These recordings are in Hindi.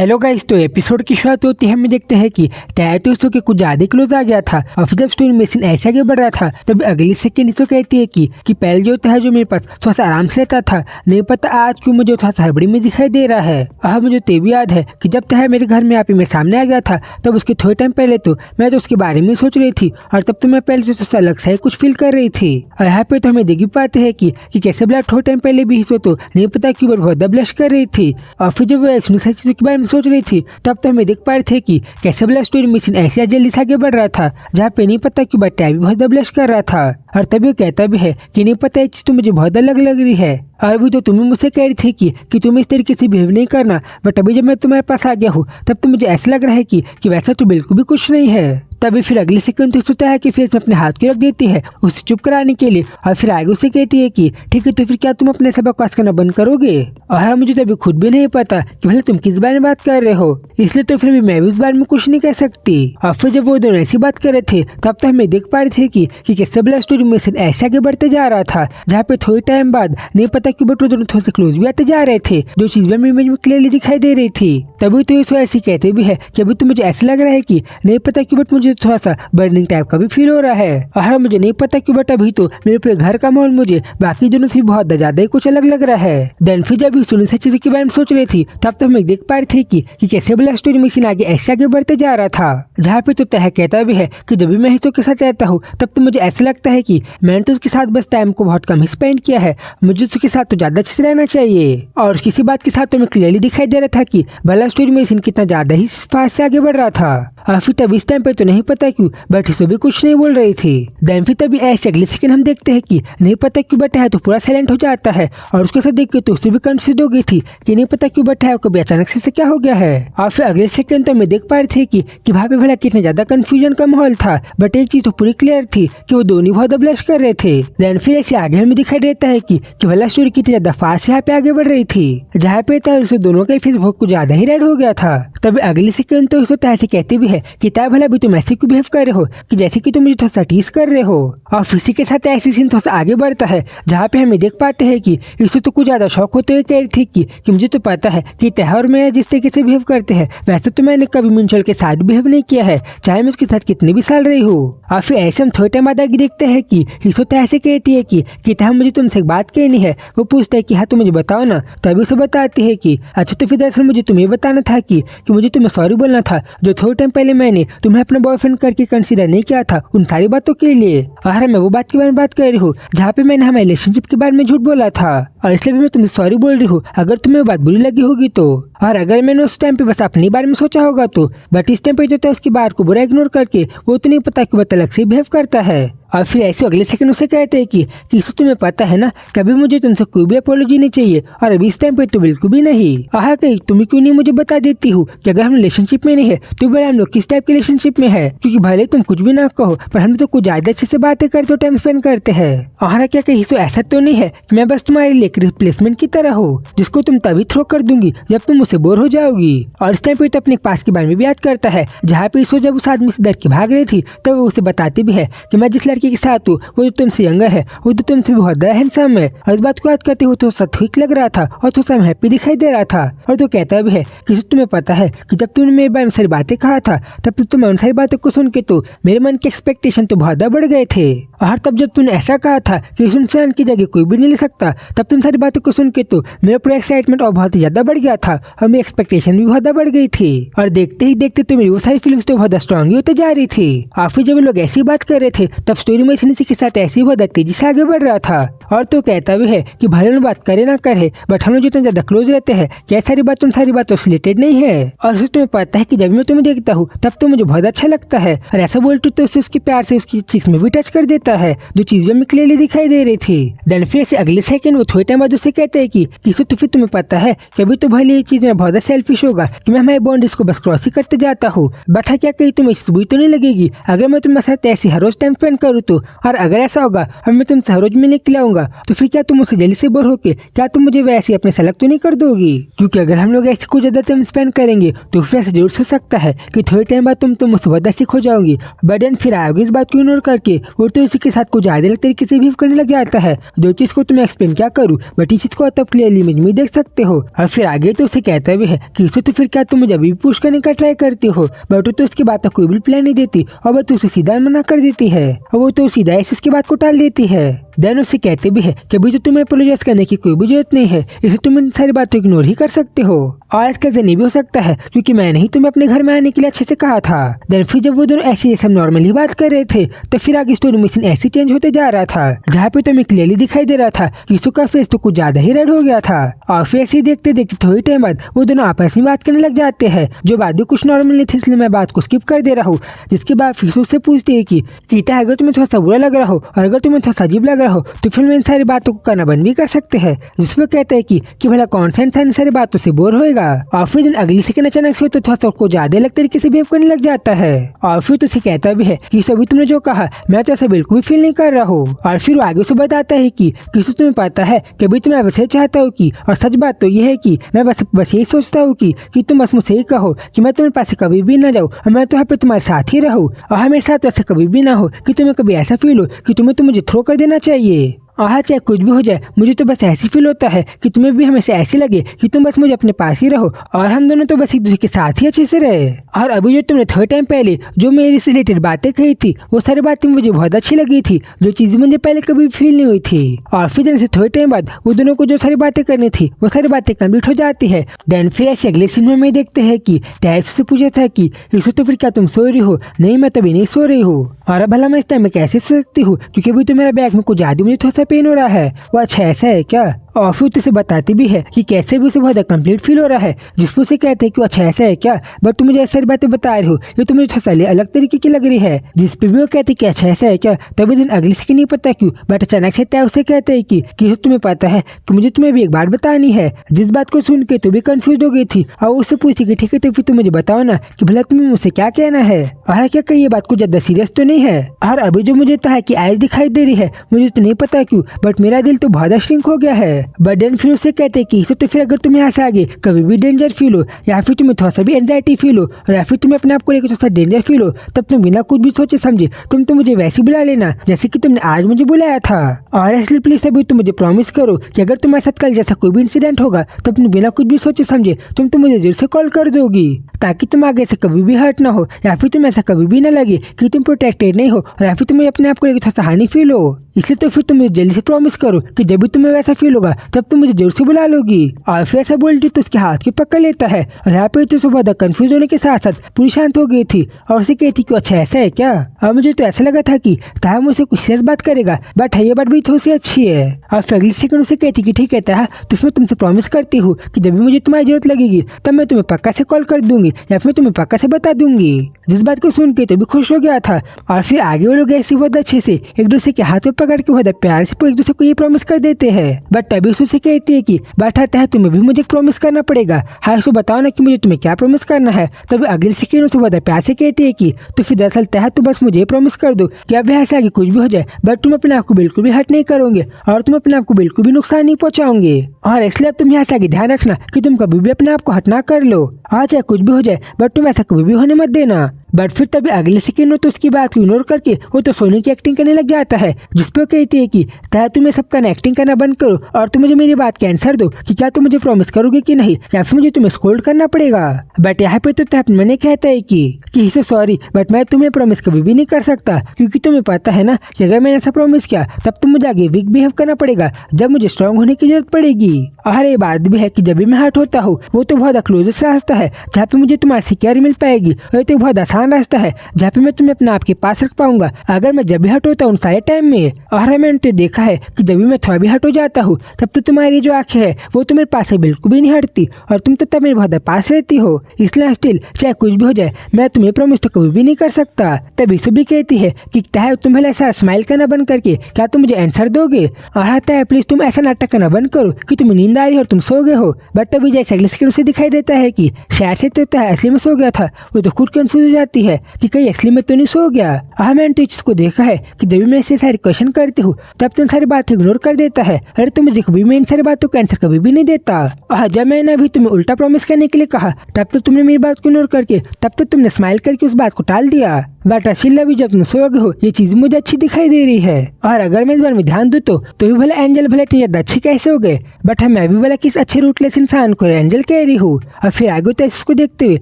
हेलो गाइस, तो एपिसोड की शुरुआत होती है, हम देखते हैं कि तैयार तो इसो के कुछ ज्यादा क्लोज आ गया था और फिर जब स्टोरी में सीन ऐसे आगे बढ़ रहा था तब अगली सेकंड इसो कहती है कि पहले जो होता है जो मेरे पास थोड़ा सा आराम से रहता था, नहीं पता आज क्यों मुझे थोड़ा सा हड़बड़ी में दिखाई दे रहा है। और मुझे तो भी याद है कि जब तह मेरे घर में आप मेरे सामने आ गया था तब उसके थोड़े टाइम पहले तो मैं तो उसके बारे में सोच रही थी और तब तो मैं पहले से थोड़ा अलग सा ही कुछ फील कर रही थी। और यहाँ पे तो हमें देख भी पाते हैं कि कैसे ब्लड थोड़े टाइम पहले भी हिस्सों तो नहीं पता क्यों बहुत ब्लश कर रही थी। और फिर जब वह सारी चीजों के बारे में सोच रही थी तब तो हमें देख पा रहे थे कि कैसे ब्लश स्टोरी मिशन ऐसे जल्दी से आगे बढ़ रहा था जहाँ पे नहीं पता क्यों बट्टा भी बहुत ब्लश कर रहा था। और तभी वो कहता भी है कि नहीं पता ये चीज तो मुझे बहुत अलग लग रही है। और अभी तो तुम्हें मुझसे कह रही थी कि तुम्हें इस तरीके से बिहेव नहीं करना, बट अभी जब मैं तुम्हारे पास आ गया हूँ तब तो मुझे ऐसा लग रहा है कि वैसा तो बिल्कुल भी कुछ नहीं है। तभी फिर अगले सेकंड तो सोचता है कि फेस में अपने हाथ को रख देती है उसे चुप कराने के लिए और फिर आगे उसे कहती है कि ठीक है तो फिर क्या तुम अपने से बकवास करना बंद करोगे। और मुझे तो अभी खुद भी नहीं पता कि भले तुम किस बारे में बात कर रहे हो, इसलिए तो फिर भी मैं भी उस बारे में कुछ नहीं कह सकती। और फिर जब वो दोनों ऐसी बात कर रहे थे तब तो हमें देख पा रहे थे कि कैसे ब्लड स्टोरी में ऐसे आगे बढ़ते जा रहा था जहाँ पे थोड़े टाइम बाद नहीं पता क्यों बट वो दोनों थोड़े से क्लोज भी आते जा रहे थे, जो चीज भी इमेज में क्लियरली दिखाई दे रही थी। तभी तो इसो ऐसी कहते भी है कि अभी तो मुझे ऐसा लग रहा है कि नहीं पता क्यों बट मुझे थोड़ा सा बर्निंग टाइप का भी फील हो रहा है। और मुझे नहीं पता क्यों बट अभी तो मेरे पूरे घर का माहौल मुझे बाकी दोनों से बहुत ज्यादा ही कुछ अलग लग रहा है। देन फिर जब सुनी सी चीजों के बारे में सोच रही थी तब तो हम देख पा रहे थे कि कैसे ब्लड स्टोरी मिशन आगे ऐसे आगे बढ़ते जा रहा था, जहाँ पे तो तह कहता भी है कि जब भी मैं हिस्सों के साथ रहता हूँ तब तो मुझे ऐसा लगता है कि मैंने तो उसके साथ बस टाइम को बहुत कम ही स्पेंड किया है, मुझे उसके साथ तो ज्यादा अच्छे से रहना चाहिए। और किसी बात के साथ तो मैं क्लियरली दिखाई दे रहा था कि ब्लड स्टोरी मिशन कितना ज्यादा ही फास्ट से आगे बढ़ रहा था। और फिर तब इस टाइम पे तो नहीं पता क्यों बट हिस्सों भी कुछ नहीं बोल रही थी। देन फिर तभी ऐसे अगले सेकंड हम देखते हैं कि नहीं पता क्यों बट है तो पूरा साइलेंट हो जाता है और उसके साथ देख के तो उसे भी कंफ्यूज हो गई थी कि नहीं पता क्यों बट है कभी अचानक से क्या हो गया है। और फिर अगले सेकंड तो मैं देख पा रहे थे कि वहाँ पे भला कितना ज्यादा कंफ्यूजन का माहौल था, बट एक चीज तो पूरी क्लियर थी कि वो दोनों बहुत ब्लश कर रहे थे। देन फिर ऐसे आगे हमें दिखाई देता है कि भला स्टोरी कितनी ज्यादा फास्ट यहाँ पे आगे बढ़ रही थी, जहाँ पे था उसे दोनों का फेस बहुत कुछ ज्यादा ही रेड हो गया था। तभी अगले सेकंड तो उसको ऐसे कहते भी है कि ताई भला भी तुम ऐसे क्यों बिहेव कर रहे हो कि जैसे कि तुम मुझे थोड़ा सा टीज कर रहे हो। और इसी के साथ ऐसी सीन थोड़ा सा आगे बढ़ता है जहाँ पे हमें देख पाते हैं कि इसे तो कुछ ज्यादा शौक होते हुए कह रही थी कि मुझे तो पता है कि त्योहार में जिस तरीके से बिहेव करते हैं वैसे तो मैंने कभी म्यूचुअल के साथ बिहेव नहीं किया है, चाहे मैं उसके साथ कितने भी साल रही हूँ। और फिर ऐसे हम थोड़े टाइम बाद आगे देखते हैं कि हिस्सो तो ऐसे कहती है कि तह मुझे तुमसे एक बात कहनी है। वो पूछता है कि हाँ तो मुझे बताओ ना, तभी उसे बताती है कि अच्छा तो फिर दरअसल मुझे तुम्हें बताना था कि मुझे तुम्हें सॉरी बोलना था जो थोड़े टाइम पहले मैंने तुम्हें अपना बॉयफ्रेंड करके कंसीडर नहीं किया था उन सारी बातों के लिए। और मैं वो बात के बारे में बात कर रही हूँ जहाँ पे मैंने हमारे रिलेशनशिप के बारे में झूठ बोला था और इसलिए भी मैं तुमसे सॉरी बोल रही हूँ अगर तुम्हें बात बुरी लगी होगी तो। और अगर मैंने उस टाइम पे बस अपने बारे में सोचा होगा तो, बट इस टाइम पे जो था उसकी बात को बुरा इग्नोर करके वो तो नहीं पता कि वो अलग से बिहेव करता है। और फिर ऐसे अगले सेकंड उसे कहते हैं कि इसको तुम्हें पता है ना कभी मुझे तुमसे कोई भी अपोलॉजी नहीं चाहिए और अभी इस टाइम पे तो बिल्कुल भी नहीं। आहा कहीं तुम्हें क्यों नहीं मुझे बता देती हूँ कि अगर हम रिलेशनशिप में नहीं है तो भले हम लोग किस टाइप के रिलेशनशिप में है, क्योंकि भले तुम कुछ भी ना कहो पर हम तो कुछ ज्यादा अच्छे से बातें करते हो, टाइम स्पेंड करते हैं। और क्या कहीं तो ऐसा तो नहीं है कि मैं बस तुम्हारे लिए रिप्लेसमेंट की तरह हूँ जिसको तुम तभी थ्रो कर दूंगी जब तुम मुझसे बोर हो जाओगी। और इस टाइम पे तो अपने पास के बारे में भी याद करता है जहाँ पे इसको जब उस आदमी से डर के भाग रही थी तब वो उसे बताती भी है कि मैं जिस लड़की के साथ हूँ वो जो तुमसे यंगर है वो तो तुमसे बहुत ज्यादा हैंडसम है। और इस बात को याद करते हुए तो सब ठीक लग रहा था और तो सब हैप्पी दिखाई दे रहा था। और तो कहता भी है कि तुम्हें पता है कि जब तुमने मेरे बारे में सारी बातें कहा था तब तो मैं उन सारी बातों को सुन के तो मेरे मन के एक्सपेक्टेशन तो बहुत बढ़ गए थे। और तब जब तुमने ऐसा कहा था कि इस इंसान की जगह कोई भी नहीं ले सकता तब तुम सारी बातों को सुन के तो मेरा पूरा एक्साइटमेंट और बहुत ज्यादा बढ़ गया था और मेरी एक्सपेक्टेशन भी बहुत बढ़ गई थी। और देखते ही देखते तो मेरी वो सारी फीलिंग्स तो बहुत स्ट्रांग होते जा रही थी। और फिर जब लोग ऐसी बात कर रहे थे तब स्टोरी में इसी के साथ ऐसी बहुत तेजी से आगे बढ़ रहा था। और तो कहता भी है कि भले उन बात करे ना करे बट हम लोग जितना ज्यादा क्लोज रहते हैं क्या सारी बात उन सारी बातों से रिलेटेड नहीं है। और उससे तुम्हें पता है कि जब मैं तुम्हें देखता हूँ तब तो मुझे बहुत अच्छा लगता है। और ऐसा बोलते तो उसके प्यार से उसकी चिक्स में भी टच कर देता है जो चीज में क्लियरली दिखाई दे रही थी। देन फिर से अगले सेकंड वो थोड़े टाइम बाद उसे कहते हैं कि तो फिर तुम्हें पता है कि अभी तो भले ये चीज में बहुत सेल्फिश होगा कि मैं हमारे बॉन्ड को बस क्रॉस ही करते जाता हूँ, बट क्या कहीं तुम्हें बुरी तो नहीं लगेगी अगर मैं तुम्हारे साथ ऐसे हर रोज टाइम स्पेंड करूँ करूँ तो, और अगर ऐसा होगा और मैं तुमसे हर रोज मिलने के लिए आऊंगा तो फिर क्या तुम मुझसे जल्दी से बोर होके क्या तुम मुझे वैसे अपने से अलग तो नहीं कर दोगी? क्योंकि अगर हम लोग ऐसे कुछ ज्यादा टाइम स्पेंड करेंगे तो फिर ऐसा जरूर हो सकता है कि थोड़े टाइम बाद तुम मुझसे बहुत सीख हो जाओगी। बट देन फिर आगे इस बात को इग्नोर करके वो तो उसी के साथ कुछ ज्यादा अलग तरीके से बिहेव करने लग जाता है, जो चीज को तुम्हें एक्सप्लेन क्या करूँ, बट इस चीज को तब क्लियरली इमेज में देख सकते हो। और फिर आगे तो उसे कहता भी है कि इसे तो फिर क्या तुम मुझे अभी भी पुश करने का ट्राई करती हो, बट वो तो उसकी बात कोई भी प्लान नहीं देती और वो तो उसे सीधा मना कर देती है और वो तो सीधा ऐसे उसकी बात को टाल देती है। देन उसे कहते भी है कि अभी तो तुम्हें अपोलोजाइज करने की कोई भी जरूरत नहीं है, इसे तुम इन सारी बातों इग्नोर ही कर सकते हो। और इसका जरिए भी हो सकता है क्योंकि मैंने ही तुम्हें अपने घर में आने के लिए अच्छे से कहा था। देन फिर जब वो दोनों ऐसे सब नॉर्मली बात कर रहे थे तो फिर आगे स्टोरी में सीन ऐसे चेंज होते जा रहा था जहाँ पे तुम्हें क्लियरली दिखाई दे रहा था कि उसका फेस तो कुछ ज्यादा ही रेड हो गया था। और फिर ऐसे देखते देखते थोड़ी टाइम बाद वो दोनों आपस में बात करने लग जाते हैं, जो बात भी कुछ नॉर्मल नहीं थी इसलिए मैं बात को स्किप कर दे रहा हूँ। जिसके बाद फिर उससे पूछती है कि कीता अगर तुम्हें थोड़ा सा बुरा लग रहा हो और अगर तुम्हें थोड़ा सा अजीब लग रहा हो तो फिर मैं इन सारी बातों को करना बंद भी कर सकते हैं। जिसमें कहते हैं कि भला कौन सा इंसान इन सारी बातों से बोर होएगा। और फिर दिन अगली सेकंड अचानक से तो थोड़ा सा को ज्यादा अलग तरीके से बिहेव करने लग जाता है। और फिर तो उसे कहता भी है कि सभी तुमने जो कहा मैं तो ऐसा बिल्कुल भी फील नहीं कर रहा हूँ। और फिर वो आगे से बताता है कि किसी तुम्हें पता है कि अभी तो मैं वैसे चाहता हूँ कि, और सच बात तो ये है कि मैं बस यही सोचता हूँ कि तुम बस मुझसे ही कहो कि मैं तुम्हारे पास कभी भी ना जाऊँ और मैं तो यहाँ पे तुम्हारे साथ ही रहूँ और हमेरे साथ ऐसा कभी भी ना हो कि तुम्हें कभी ऐसा फील हो कि तुम्हें तो मुझे थ्रो कर देना चाहिए। और चाहे कुछ भी हो जाए मुझे तो बस ऐसी फील होता है कि तुम्हें भी हमेशा ऐसे लगे कि तुम बस मुझे अपने पास ही रहो और हम दोनों तो बस एक दूसरे के साथ ही अच्छे से रहे। और अभी जो तुमने थोड़े टाइम पहले जो मेरे से रिलेटेड बातें कही थी वो सारी बातें मुझे बहुत अच्छी लगी थी, जो चीजें मुझे पहले कभी फील नहीं हुई थी। और फिर जैसे थोड़े टाइम बाद वो दोनों को जो सारी बातें करनी थी वो सारी बातें कंप्लीट हो जाती है। देन फिर ऐसे अगले सीन में देखते हैं कि टैस से पूछा था कि इससे तो फिर क्या तुम सो रही हो? नहीं मैं तभी नहीं सो रही हूँ। और भला मैं इस टाइम में कैसे सो सकती हूँ क्योंकि अभी तो मेरा बैग में कुछ ज्यादा मुझे थोड़ा सा पेन हो रहा है। वो अच्छा ऐसा है क्या? और फिर उसे बताती भी है कि कैसे भी उसे बहुत कंप्लीट फील हो रहा है, जिसपे उसे कहते हैं कि अच्छा ऐसा है क्या, बट तुम मुझे ऐसी सारी बातें बता रही हो ये तो मुझे थोड़ा अलग तरीके की लग रही है। जिसपे भी वो कहती कि अच्छा ऐसा है क्या। तभी दिन अगले से नहीं पता क्यों बट अचानक से तय उसे कहते हैं कि तुम्हें पता है कि मुझे तुम्हें भी एक बात बतानी है। जिस बात को सुन के तो भी कंफ्यूज हो गई थी और उससे पूछती कि ठीक है तो फिर तुम मुझे बताओ ना कि भला तुम्हें मुझसे क्या कहना है और क्या कही ये बात को ज्यादा सीरियस तो नहीं है। और अभी जो मुझे है कि आइज दिखाई दे रही है मुझे तो नहीं पता क्यों बट मेरा दिल तो बहुत श्रिंक हो गया है। बट देन फिर उसे कहते कि तो फिर अगर तुम्हें यहाँ से आगे कभी भी डेंजर फील हो या फिर तुम्हें थोड़ा सा भी एंजाइटी फील हो और या फिर तुम्हें अपने आप को लेकर थोड़ा सा डेंजर फील हो तब तुम बिना कुछ भी सोचे समझे तुम तो मुझे वैसे बुला लेना जैसे कि तुमने आज मुझे बुलाया था। और इसलिए प्लीज अभी तुम मुझे प्रॉमिस करो कि अगर तुम्हारे साथ कल जैसा कोई भी इंसिडेंट होगा तब तुम बिना कुछ भी सोचे समझे तुम तो मुझे जरूर से कॉल कर दोगी ताकि तुम आगे से कभी भी हर्ट ना हो या फिर तुम ऐसा कभी भी ना लगे कि तुम प्रोटेक्टेड नहीं हो और या फिर तुम्हें अपने आप को लेकर थोड़ा सा हानि फील हो। इसलिए तो फिर तुम मुझे जल्दी से प्रॉमिस करो कि जब भी तुम्हें वैसा फील होगा तब तुम मुझे जरूर से बुला लोगी। और फिर ऐसा बोलती तो उसके हाथ को पकड़ लेता है और यहाँ पे तो सुबह कंफ्यूज होने के साथ साथ पूरी शांत हो गई थी और उसे कहती कि अच्छा ऐसा है क्या। और मुझे तो ऐसा लगा था कि ताहा मुझसे कुछ सीरियस बात करेगा बट ये बात भी थोड़ी सी अच्छी है। और फिर अगली सेकंड उसे कहती कि ठीक है ताहा तो मैं तुमसे प्रॉमिस करती हूँ कि जब भी मुझे तुम्हारी जरूरत लगेगी तब मैं तुम्हें पक्का से कॉल कर दूंगी या फिर तुम्हें पक्का से बता दूंगी। जिस बात को सुन के तो भी खुश हो गया था। और फिर आगे वो लोग ऐसे बहुत अच्छे से एक दूसरे के हाथ में पकड़ के बहुत प्यार से एक दूसरे को ये प्रॉमिस कर देते हैं। बट तभी उसे कहती है कि बात आता है तुम्हें भी मुझे प्रॉमिस करना पड़ेगा। हाँ उसको बताओ ना कि मुझे तुम्हें क्या प्रॉमिस करना है। तभी अगले सेकंड उसे बहुत प्यार से कहती है कि तो फिर दरअसल तह तुम बस मुझे प्रॉमिस कर दो कि अब यहाँ से आगे कुछ भी हो जाए बट तुम अपने आप को बिल्कुल भी हर्ट नहीं करोगे और तुम अपने आप को बिल्कुल भी नुकसान नहीं पहुंचाओगे। और इसलिए अब तुम यहाँ से आगे ध्यान रखना कि तुम कभी भी अपने आप को हर्ट ना कर लो और चाहे कुछ भी हो जाए बट तुम ऐसा कभी भी होने मत देना। बट फिर तभी अगले सेकंड में तो उसकी बात को इग्नोर करके वो तो सोनी की एक्टिंग करने लग जाता है जिसपे वो कहती है कि ताहा तुम्हें सबका एक्टिंग करना बंद करो और तुम मुझे मेरी बात का आंसर दो कि क्या तुम मुझे प्रॉमिस करोगे कि नहीं या फिर मुझे तुम्हें स्कोल्ड करना पड़ेगा। बट यहाँ पे तो मैंने कहता है कि सॉरी बट मैं तुम्हें प्रॉमिस कभी भी नहीं कर सकता क्योंकि तुम्हें पता है ना कि अगर मैंने ऐसा प्रॉमिस किया तब तुम मुझे आगे वीक बिहेव करना पड़ेगा जब मुझे स्ट्रांग होने की जरूरत पड़ेगी। और ये बात भी है कि जब भी मैं हर्ट होता हूँ वो तो बहुत क्लोजेस्ट रास्ता है जहाँ पे मुझे तुम्हारी से केयर मिल पाएगी और तो बहुत आसान रास्ता है जहाँ पे मैं तुम्हें अपने आप के पास रख पाऊंगा अगर मैं जब भी हट होता हूँ सारे टाइम में। और मैंने तो देखा है कि जब भी मैं थोड़ा भी हट हो जाता हूँ तब तो तुम्हारी जो आंखें है वो तो मेरे पास से बिल्कुल भी नहीं हटती और तुम तो तब मेरे बहुत पास रहती हो। इसलिए स्टिल चाहे कुछ भी हो जाए मैं तुम्हें प्रॉमिस तो कभी भी नहीं कर सकता। तभी से भी कहती है कि ताहा तुम भले ऐसा स्माइल करना बंद करके क्या तुम मुझे आंसर दोगे। और आता है प्लीज तुम ऐसा नाटक करना बंद करो कि तुम्हें नींद आ रही है और तुम सो गए हो। बट तभी जैसे अगले सेकंड उसे दिखाई देता है कि शायद से तो असली में सो गया था। वो तो खुद कंफ्यूज हो जाती आती है कि कहीं असली में तो नहीं सो गया। मैंने तो इस चीज को देखा है कि जब भी मैं ऐसे सारे क्वेश्चन करती हूँ तब तो इन सारी बातों इग्नोर कर देता है। अरे तो मुझे कभी मैं इन सारी बातों का आंसर कभी भी नहीं देता। जब मैंने अभी तुम्हें उल्टा प्रॉमिस करने के लिए कहा तब तो तुमने मेरी बात को इग्नोर करके तब तो तुमने स्माइल करके उस बात को टाल दिया। बट अशिला भी जब तुम सो गए हो ये चीज मुझे अच्छी दिखाई दे रही है। और अगर मैं इस बार में ध्यान दूं तो भी भला एंजल भले इतने ज्यादा अच्छे कैसे हो गए। बट मैं भी भला किस अच्छे रूटलेस इंसान को एंजल कह रही हूँ। और फिर आगे तो इसको देखते हुए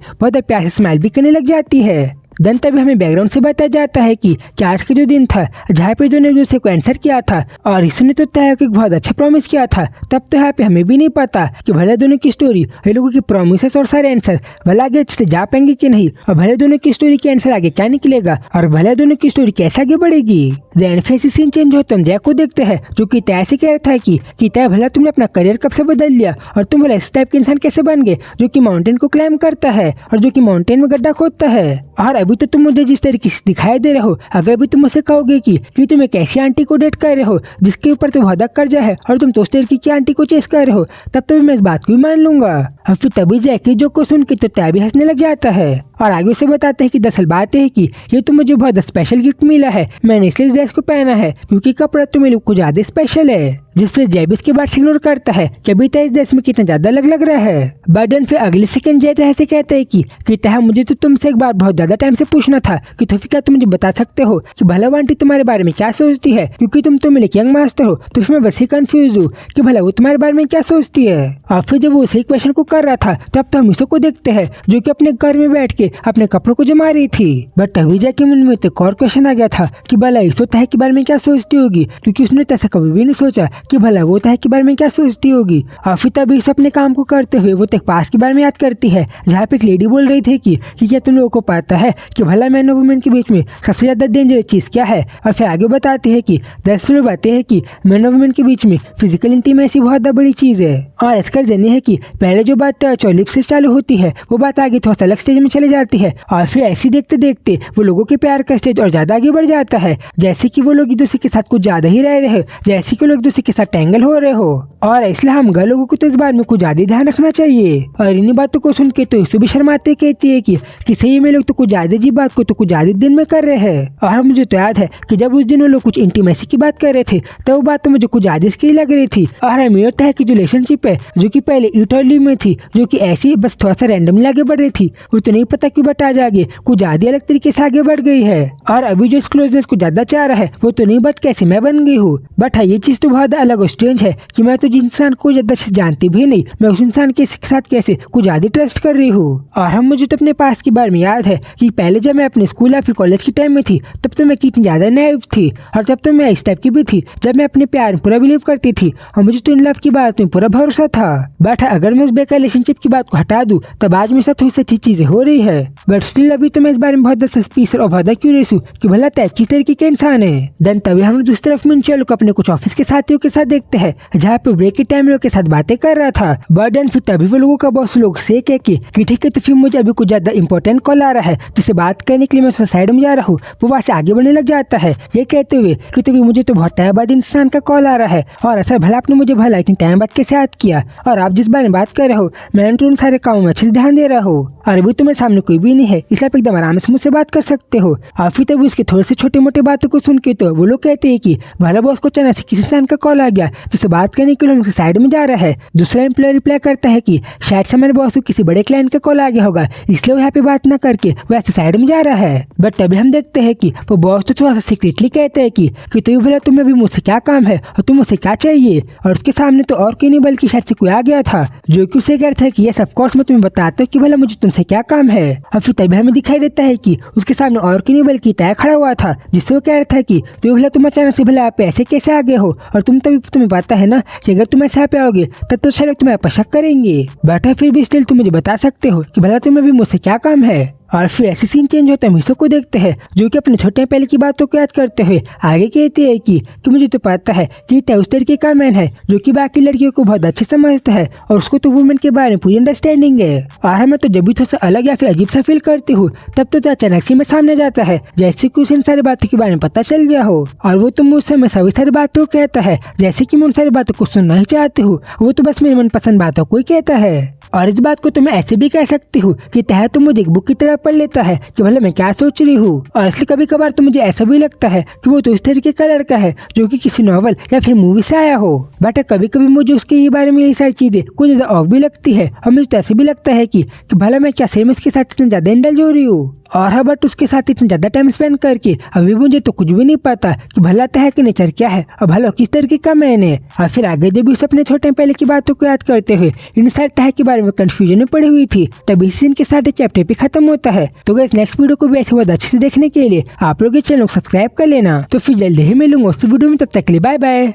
बहुत प्यार से स्माइल भी करने लग जाती है। देन तभी हमें बैकग्राउंड से बताया जाता है कि आज का जो दिन था जहाँ पे जो ने दूसरे को आंसर किया था और इसने तो तय कि बहुत अच्छा प्रॉमिस किया था। तब तो यहाँ पे हमें भी नहीं पता कि भले दोनों की स्टोरी ये लोगों की प्रॉमिसेस और सारे आंसर भले आगे अच्छे से जा पाएंगे कि नहीं और भले दोनों की स्टोरी के आंसर आगे क्या निकलेगा और भले दोनों की स्टोरी कैसे आगे बढ़ेगी। देन फिर सीन चेंज होता हम जैक को देखते हैं जो कि तय से कह रहा था कि तय भला तुमने अपना करियर कब से बदल लिया और तुम भला इस टाइप के इंसान कैसे बन गए जो कि माउंटेन को क्लाइम करता है और जो कि माउंटेन में गड्ढा खोदता है। और अभी तो तुम मुझे जिस तरीके से दिखाई दे रहे हो अगर भी तुम मुझसे कहोगे कि तुम एक ऐसी आंटी को डेट कर रहे हो जिसके ऊपर तुम बहुत कर्जा है और तुम तो उस तरीके की आंटी को चेस कर रहे हो तब तो मैं इस बात को भी मान लूंगा। और फिर तभी जैकी जो को सुन के तो तय भी हंसने लग जाता है और आगे उसे बताते हैं कि दरअसल बात है कि ये तो मुझे बहुत स्पेशल गिफ्ट मिला है। मैंने इसलिए इस ड्रेस को पहना है क्योंकि कपड़ा तो मेरे को ज्यादा स्पेशल है। जिससे जैब इसके बाद इग्नोर करता है कि अभी तय इस ड्रेस में कितना ज्यादा लग रहा है। बट फिर अगले सेकंड जय तय से कहता है कि तय मुझे तो तुमसे एक बार बहुत ज्यादा टाइम से पूछना था कि तो फिर क्या तुम मुझे बता सकते हो कि भला आंटी तुम्हारे बारे में क्या सोचती है क्योंकि तुम तो मेरे यंग मास्टर हो तो फिर मैं बस ही कंफ्यूज हूँ कि भला वो तुम्हारे बारे में क्या सोचती है। और फिर जब वो उसी क्वेश्चन को कर रहा था तब तो हम को देखते हैं जो कि अपने घर में बैठ के अपने कपड़ों को जमा रही थी। बट तभी जाके मन में एक और क्वेश्चन आ गया था कि भला इसो तय के बारे में क्या सोचती होगी क्योंकि उसने ऐसा कभी भी नहीं सोचा कि भला वो तय के बारे में क्या सोचती होगी। और फिर तभी उसे अपने काम को करते हुए वो तक पास के बारे में याद करती है जहाँ पे एक लेडी बोल रही थी कि क्या तुम लोगों को पता है कि भला मैन और वुमेन के बीच में सबसे ज्यादा डेंजरस चीज क्या है। और फिर आगे बताते हैं कि दरअसल बातें हैं कि मैन और वुमेन के बीच में फिजिकल इंटीमेसी बहुत बड़ी चीज है। और इसका रीजन है कि पहले जो बात लिप से चालू होती है वो बात आगे थोड़ा सा अलग स्टेज में चली जाती है और फिर ऐसे देखते देखते वो लोगों के प्यार का स्टेज और ज्यादा आगे बढ़ जाता है जैसे कि वो लोग एक दूसरे के साथ कुछ ज्यादा ही रह रहे हैं जैसे कि लोग एक दूसरे के साथ टेंगल हो रहे हो। और इसलिए हम घर लोगों को तो इस बारे में कुछ ज्यादा ध्यान रखना चाहिए। और इन्हीं बातों को सुन के तो इसे भी शर्माते कहती है कि सही में लोग तो कुछ ज्यादा जी बात को तो कुछ ज्यादा दिन में कर रहे हैं। और मुझे तो याद है कि जब उस दिन वो लोग कुछ इंटीमेसी की बात कर रहे थे तो वो बात तो मुझे कुछ ज्यादा इसकी लग रही थी। और हमें होता है कि जो रिलेशनशिप है जो कि पहले इटली में थी जो कि ऐसी बस थोड़ा सा रैंडमली आगे बढ़ रही थी वो तो नहीं पता क्यों बट आज आगे कुछ ज्यादा अलग तरीके से आगे बढ़ गई है। और अभी जो इस क्लोजनेस को ज्यादा चाह रहा है वो तो नहीं बट कैसे मैं बन गई हूँ। बट हाँ ये चीज तो बहुत अलग और स्ट्रेंज है कि मैं तो जिस इंसान को ज्यादा से जानती भी नहीं मैं उस इंसान के साथ कैसे कुछ ज्यादा ट्रस्ट कर रही हूँ। और हम मुझे तो अपने पास के बारे में याद है कि पहले जब मैं अपने स्कूल या फिर कॉलेज के टाइम में थी तब तो मैं कितनी ज्यादा नैव थी और तब तो मैं इस टाइप की भी थी जब मैं अपने प्यार में पूरा बिलीव करती थी और मुझे तो इन लव की बात में पूरा भरोसा था। बट अगर मैं उस बेकार रिलेशनशिप की बात को हटा दूं तब आज मेरे साथ थोड़ी सी अच्छी चीजें हो रही है। बट स्टिल अभी तो मैं इस बारे में बहुत सस्पिशियस और बहुत क्यूरियस हूँ कि भला तय किस तरीके के इंसान है। देन तभी हम दूसरी तरफ मिंचेलो को अपने कुछ ऑफिस के साथियों के साथ देखते हैं जहाँ पे ब्रेक के टाइम लोगों के साथ बातें कर रहा था। बट देन फिर तभी वो लोगों का बॉस लोग से कह के कि ठीक है तो फिर मुझे अभी कुछ ज्यादा इंपॉर्टेंट कॉल आ रहा है जिससे बात करने के लिए मैं साइड में जा रहा हूँ। वो वहाँ से आगे बढ़ने लग जाता है ये कहते हुए कि तो मुझे तो बहुत टाइम बाद इंसान का कॉल आ रहा है और असर भला आपने मुझे भला इतने टाइम बाद कैसे याद किया और आप जिस बारे में बात कर रहे हो मैं तो उन सारे कामों में अच्छे से ध्यान दे रहा हूँ और अभी तो मेरे सामने कोई भी नहीं है इसलिए आप एकदम आराम से मुझसे बात कर सकते हो। और फिर तभी उसके थोड़े से छोटे मोटे बातों को सुन के तो वो लोग कहते हैं कि भला बॉस को अचानक से किसी इंसान का कॉल आ गया जिससे बात करने के लिए उनके साइड में जा रहा है। दूसरा एम्प्लॉय रिप्लाई करता है कि शायद से हमारे बॉस को किसी बड़े क्लाइंट का कॉल आ गया होगा इसलिए वो यहाँ पे बात ना करके वो ऐसे साइड में जा रहा है। बट तभी हम देखते हैं कि वो बॉस तो थोड़ा सा सीक्रेटली कहते हैं कि तो भला तुम्हें अभी मुझसे क्या काम है और तुम मुझसे क्या चाहिए। और उसके सामने तो और कोई नहीं बल्कि शायद से कोई आ गया था जो कि उसे कहता है कि यस ऑफ कोर्स मैं तुम्हें बताता हूँ कि भला मुझे तुमसे क्या काम है। और फिर तभी हमें दिखाई देता है कि उसके सामने और कोई नहीं बल्कि तय खड़ा हुआ था जिससे वो कह रहा था कि तो भला तुम अचानक से भला आप ऐसे कैसे आगे हो और तुम्हें पता है ना कि अगर तुम ऐसे पे आओगे तब तो शायद तुम्हें पर शक करेंगे। बेटा फिर भी स्टिल तुम मुझे बता सकते हो कि भला तुम्हें भी मुझसे क्या काम है। और फिर ऐसे सीन चेंज होता है मिसो को देखते हैं जो कि अपने छोटे पहले की बातों को याद करते हुए आगे कहते हैं कि मुझे तो पता है कि तय उस तरीके का मैन है जो कि बाकी लड़कियों को बहुत अच्छे समझता है और उसको तो वुमेन के बारे में पूरी अंडरस्टैंडिंग है। और मैं तो जब भी थोड़ा सा अलग या फिर अजीब सा फील करती हूँ तब तो अचानक से मैं सामने जाता है जैसे कि उसे इन सारी बातों के बारे में पता चल गया हो और वो तो मुझसे मैं सभी सारी बातों को कहता है जैसे कि मैं उन सारी बातों को सुनना ही चाहती हूँ वो तो बस मेरी मनपसंद बातों को ही कहता है। और इस बात को तो मैं ऐसे भी कह सकती हूँ कि तह तो मुझे एक बुक की तरह पढ़ लेता है कि भला मैं क्या सोच रही हूँ। और इसलिए कभी कभार तो मुझे ऐसा भी लगता है कि वो तो इस तरीके का लड़का है जो कि किसी नॉवल या फिर मूवी से आया हो। बट कभी कभी मुझे उसके ही बारे में यही सारी चीजें कुछ ज्यादा ऑफ भी लगती है और मुझे तो ऐसे भी लगता है कि भला मैं क्या सेम इसके साथ इतना ज्यादा इंडल्ज हो रही हूँ। और हाँ, बट उसके साथ इतना ज्यादा टाइम स्पेंड करके अभी मुझे तो कुछ भी नहीं पता कि भला तह का नेचर क्या है और भला किस तरीके का मैन है। और फिर आगे जब उस अपने छोटे पहले की बातों को याद करते हुए इन सारे तह के बारे में कंफ्यूजन में पड़ी हुई थी, तभी सीन के साथ चैप्टर भी खत्म होता है। तो गाइस नेक्स्ट वीडियो को भी ऐसे बहुत अच्छे से देखने के लिए आप लोग चैनल को सब्सक्राइब कर लेना। तो फिर जल्दी ही मिलूंगा उस वीडियो में, तब तक के लिए बाय बाय।